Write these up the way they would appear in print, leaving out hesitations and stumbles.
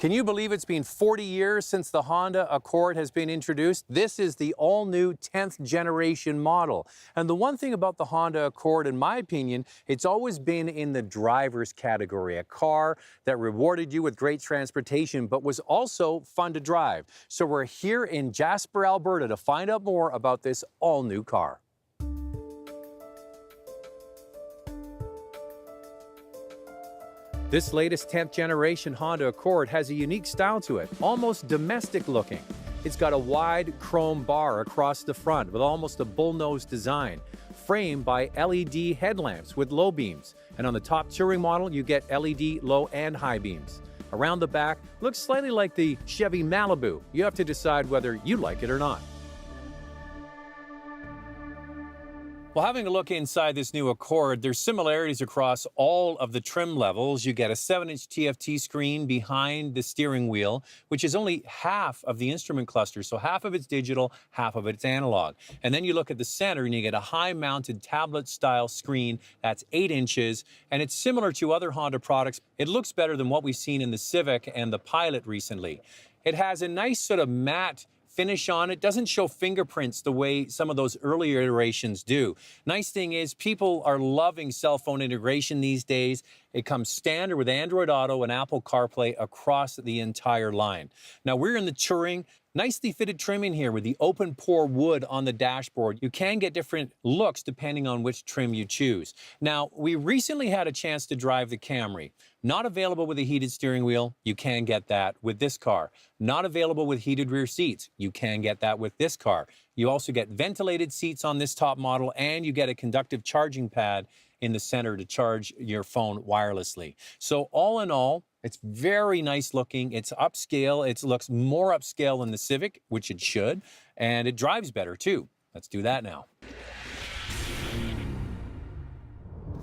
Can you believe it's been 40 years since the Honda Accord has been introduced? This is the all-new 10th generation model. And the one thing about the Honda Accord, in my opinion, it's always been in the driver's category, a car that rewarded you with great transportation, but was also fun to drive. So we're here in Jasper, Alberta to find out more about this all-new car. This latest 10th generation Honda Accord has a unique style to it, almost domestic looking. It's got a wide chrome bar across the front with almost a bullnose design, framed by LED headlamps with low beams. And on the top touring model, you get LED low and high beams. Around the back, looks slightly like the Chevy Malibu. You have to decide whether you like it or not. Well, having a look inside this new Accord, there's similarities across all of the trim levels. You get a 7-inch TFT screen behind the steering wheel, which is only half of the instrument cluster. So half of it's digital, half of it's analog. And then you look at the center and you get a high-mounted tablet-style screen that's 8 inches. And it's similar to other Honda products. It looks better than what we've seen in the Civic and the Pilot recently. It has a nice sort of matte finish on it. Doesn't show fingerprints the way some of those earlier iterations do. Nice thing is people are loving cell phone integration these days. It comes standard with Android Auto and Apple CarPlay across the entire line. Now we're in the Touring. Nicely fitted trim in here with the open pore wood on the dashboard. You can get different looks depending on which trim you choose. Now, we recently had a chance to drive the Camry. Not available with a heated steering wheel, you can get that with this car. Not available with heated rear seats, you can get that with this car. You also get ventilated seats on this top model, and you get a conductive charging pad in the center to charge your phone wirelessly. So all in all, it's very nice looking. It's upscale. It looks more upscale than the Civic, which it should, and it drives better too. Let's do that now.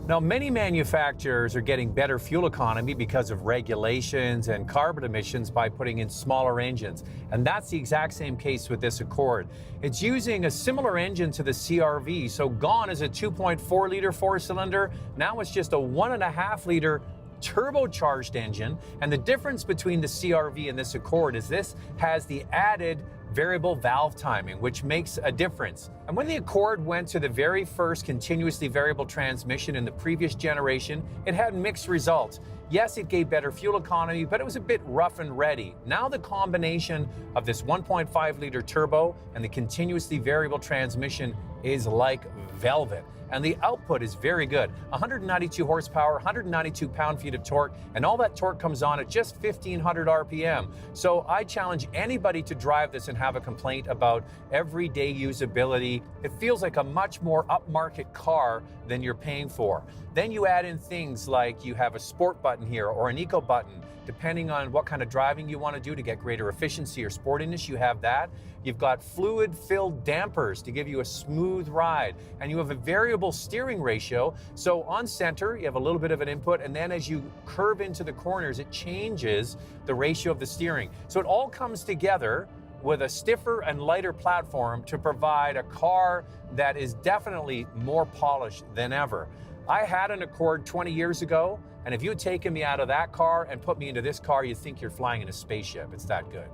Now, many manufacturers are getting better fuel economy because of regulations and carbon emissions by putting in smaller engines. And that's the exact same case with this Accord. It's using a similar engine to the CR-V. So gone is a 2.4-liter four-cylinder. Now it's just a 1.5-liter turbocharged engine. And the difference between the CR-V and this Accord is this has the added variable valve timing, which makes a difference. And when the Accord went to the very first continuously variable transmission in the previous generation, it had mixed results. Yes, it gave better fuel economy, but it was a bit rough and ready. Now the combination of this 1.5-liter turbo and the continuously variable transmission is like velvet. And the output is very good. 192 horsepower, 192 pound-feet of torque, and all that torque comes on at just 1,500 RPM. So I challenge anybody to drive this and have a complaint about everyday usability. It feels like a much more upmarket car than you're paying for. Then you add in things like you have a sport button here or an eco button. Depending on what kind of driving you want to do to get greater efficiency or sportiness, you have that. You've got fluid-filled dampers to give you a smooth ride. And you have a variable steering ratio. So on center, you have a little bit of an input. And then as you curve into the corners, it changes the ratio of the steering. So it all comes together with a stiffer and lighter platform to provide a car that is definitely more polished than ever. I had an Accord 20 years ago, and if you had taken me out of that car and put me into this car, you'd think you're flying in a spaceship. It's that good.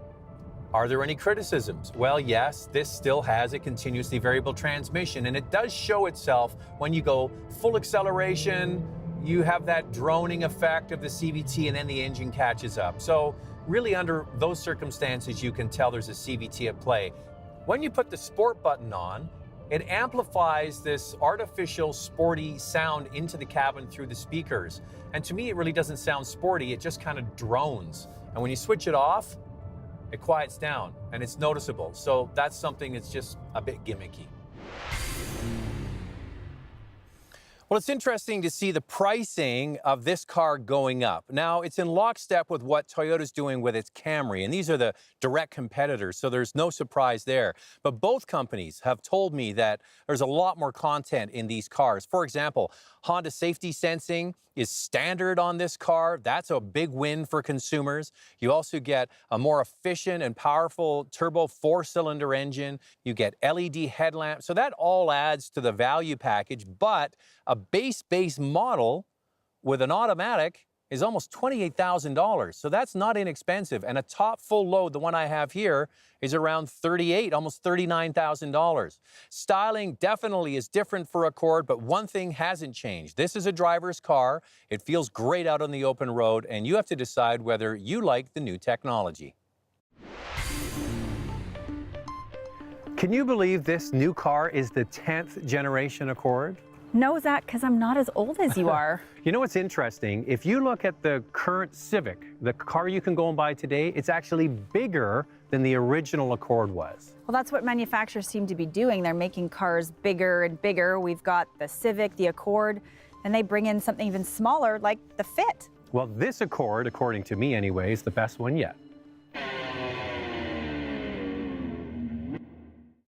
Are there any criticisms? Well, yes, this still has a continuously variable transmission, and it does show itself when you go full acceleration. You have that droning effect of the CVT, and then the engine catches up. So really, under those circumstances, you can tell there's a CVT at play. When you put the sport button on, it amplifies this artificial sporty sound into the cabin through the speakers. And to me, it really doesn't sound sporty. It just kind of drones. And when you switch it off, it quiets down and it's noticeable. So that's something that's just a bit gimmicky. Well, it's interesting to see the pricing of this car going up. Now, it's in lockstep with what Toyota's doing with its Camry, and these are the direct competitors, so there's no surprise there. But both companies have told me that there's a lot more content in these cars. For example, Honda Safety Sensing is standard on this car. That's a big win for consumers. You also get a more efficient and powerful turbo four-cylinder engine. You get LED headlamps. So that all adds to the value package, but a base model with an automatic is almost $28,000. So that's not inexpensive. And a top full load, the one I have here, is around $38,000, almost $39,000. Styling definitely is different for Accord, but one thing hasn't changed. This is a driver's car. It feels great out on the open road, and you have to decide whether you like the new technology. Can you believe this new car is the 10th generation Accord? No, Zach, because I'm not as old as you are. You know what's interesting? If you look at the current Civic, the car you can go and buy today, it's actually bigger than the original Accord was. Well, that's what manufacturers seem to be doing. They're making cars bigger and bigger. We've got the Civic, the Accord, and they bring in something even smaller like the Fit. Well, this Accord, according to me anyway, is the best one yet.